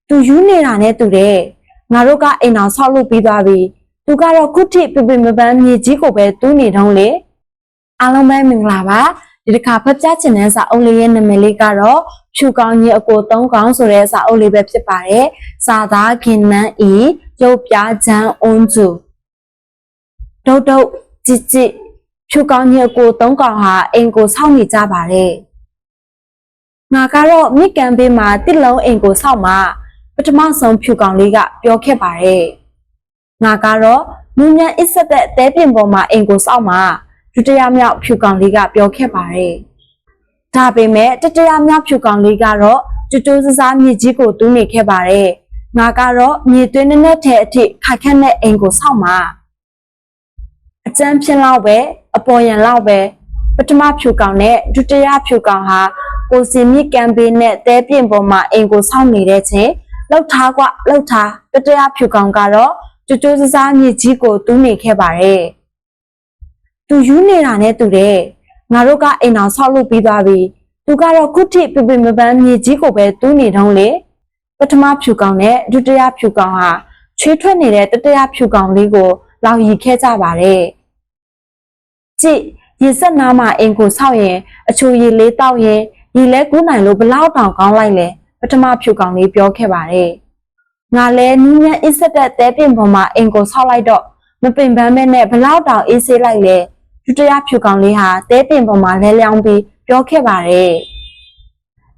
သူယူနေတာနဲ့တူတယ်ငါတို့ကအိမ်အောင်ဆောက်လုပ်ပြီးသွားပြီသူကတော့ခုထိပြပြမပန်းမြေကြီးကိုပဲတူးနေတော့လေအားလုံးပဲမင်္ဂလာပါဒီတစ်ခါဖတ်ကြားချင်တဲ့စာအုပ်လေးရဲ့နာမည်လေးကတော့ဖြူကောင်းကြီးအကို၃ကောင်းဆိုတဲ့စာအုပ်လေးပဲဖြစ်ပါတယ်စာသားခင်နန်းဤရုပ်ပြချမ်းအွန်ကျူဒုတ်ကြစ်ဖြူကောင်းကြီးအကို၃ကောင်းဟာအိမ်ကိုဆောက်နေကြပါတယ်ငါကတော့မြစ်ကမ်းဘေးမှာတစ်လုံးအိမ်ကိုဆောက်မှာပထမဆုံးဖြူကောင်လေးကပြောခဲ့ပါတယ်ငါကတော့နူးညံ့အစ်ဆက်တဲ့အသေးပြင်ပေါ်မှာအိမ်ကိုဆောက်မှာဒုတိယမြောက်ဖြူကောင်လေးကပြောခဲ့ပါတယ်ဒါပေမဲ့တတိယမြောက်ဖြူကောင်လေးကတော့တူတူဆဆာမြေကြီးကိုတူးနေခဲ့ပါတယ်ငါကတော့မြေသွင်းနဲ့ထဲအထိခိုက်ခက်တဲ့အိမ်ကိုဆောက်မှာအကျန်းဖြစ်လောက်ပဲအပေါ်ရန်လောက်ပဲပထမဖြူကောင်နဲ့ဒုတိယဖြူကောင်ဟာကိုစီမြစ်ကမ်းဘေးနဲ့တဲပြင်ပေါ်မှာအိမ်ကိုဆောက်နေတဲ့ချင်းလှုပ်ထားတတိယဖြူကောင်ကတော့တူတူဆဆာမြေကြီးကိုတူးနေခဲ့ပါတယ်သူယူနေတာနဲ့တူတယ်ငါတို့ကအိမ်အောင်ဆောက်လုပ်ပြီးသွားပြီသူကတော့ခုထိပြပြမပန်းမြေကြီးကိုပဲတူးနေတော့လေပထမဖြူကောင်နဲ့ဒုတိယဖြူကောင်ဟာချွေးထွက်နေတဲ့တတိယဖြူကောင်လေးကိုလောင်ရီခဲ့ကြပါတယ်ကြည့်ရေစက်နားမှာအိမ်ကိုဆောက်ရင်အချိုရည်လေးတောက်ရင်ရေလဲကူးနိုင်လို့ဘလောက်တောင်ကောင်းလိုက်လဲပထမဖြူကောင်လေးပြောခဲ့ပါတယ်ငါလဲနူးညံ့အစ်ဆက်တဲ့တဲပြင်ပေါ်မှာအိမ်ကိုဆောက်လိုက်တော့မပင်ပန်းမဲနဲ့ဘလောက်တောင်အေးဆေးလိုက်လဲဒုတိယဖြူကောင်လေးဟာတဲပင်ပေါ်မှာလဲလျောင်းပြီးပြောခဲ့ပါတယ်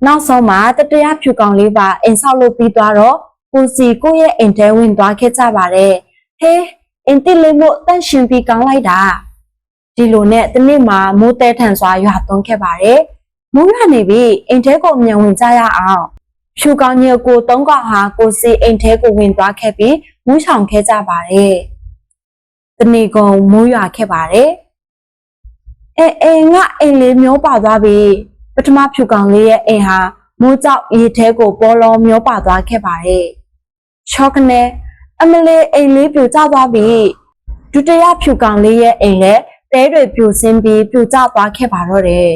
နောက်ဆုံးမှာတတိယဖြူကောင်လေးပါအိမ်ဆောက်လုပ်ပြီးသွားတော့ကိုစီကိုရဲ့အိမ်ထဲဝင်သွားခဲ့ကြပါတယ်ဟေးအင်တိလေးမို့တန့်ရှင်ပြီးကောင်းလိုက်တာဒီလိုနဲ့တနေ့မှာမိုးတဲထန်စွာရွာသွန်းခဲ့ပါတယ်မိုးရွာနေပြီအိမ်ထဲကိုအမြန်ဝင်ကြရအောင်ဖြူကောင်ကြီးကို၃ကောင်ဟာကိုစီအိမ်ထဲကိုဝင်သွားခဲ့ပြီးမူးဆောင်ခဲ့ကြပါတယ်တနေ့ကုန်မိုးရွာခဲ့ပါတယ်ငါအိမ်လေးမျောပါသွားပြီပထမဖြူကောင်လေးရဲ့အိမ်ဟာမိုးကြောက်ရေထဲကိုပေါ်လောမျောပါသွားခဲ့ပါတယ်ချောကနေအမလေးအိမ်လေးပြိုကျသွားပြီဒုတိယဖြူကောင်လေးရဲ့အိမ်လည်းတဲတွေပြိုဆင်းပြီးပြိုကျသွားခဲ့ပါတော့တယ်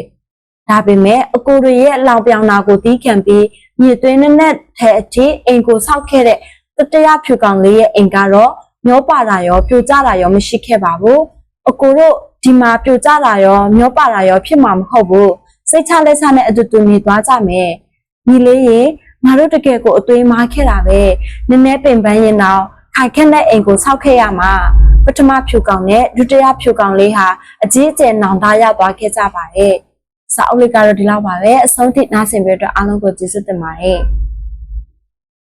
ဒါပေမဲ့အကိုတွေရဲ့လောင်ပြောင်နာကိုတီးခံပြီးမြေသွင်းနဲ့ထဲအထိအိမ်ကိုဆောက်ခဲ့တဲ့တတိယဖြူကောင်လေးရဲ့အိမ်ကတော့မျောပါတာရောပြိုကျတာရောမရှိခဲ့ပါဘူးအကိုတို့ဒီမှာပြိုကျတာရောမျောပါတာရောဖြစ်မှာမဟုတ်ဘူးစိတ်ချလက်ချနဲ့အတူတူနေသွားကြမယ်ညီလေးရေငါတို့တကယ်ကိုအသွေးမားခဲ့တာပဲနည်းနည်းပင်ပန်းရင်တော့ခိုင်ခက်တဲ့အိမ်ကိုဆောက်ခဲ့ရမှာပထမဖြူကောင်နဲ့ဒုတိယဖြူကောင်လေးဟာအကြီးအကျယ်နောင်တရသွားခဲ့ကြပါတယ်စာအုပ်လေးကတော့ဒီလောက်ပါပဲအဆုံးထိနားဆင်ပြီးတော့အားလုံးကိုကျေးဇူးတင်ပါတယ်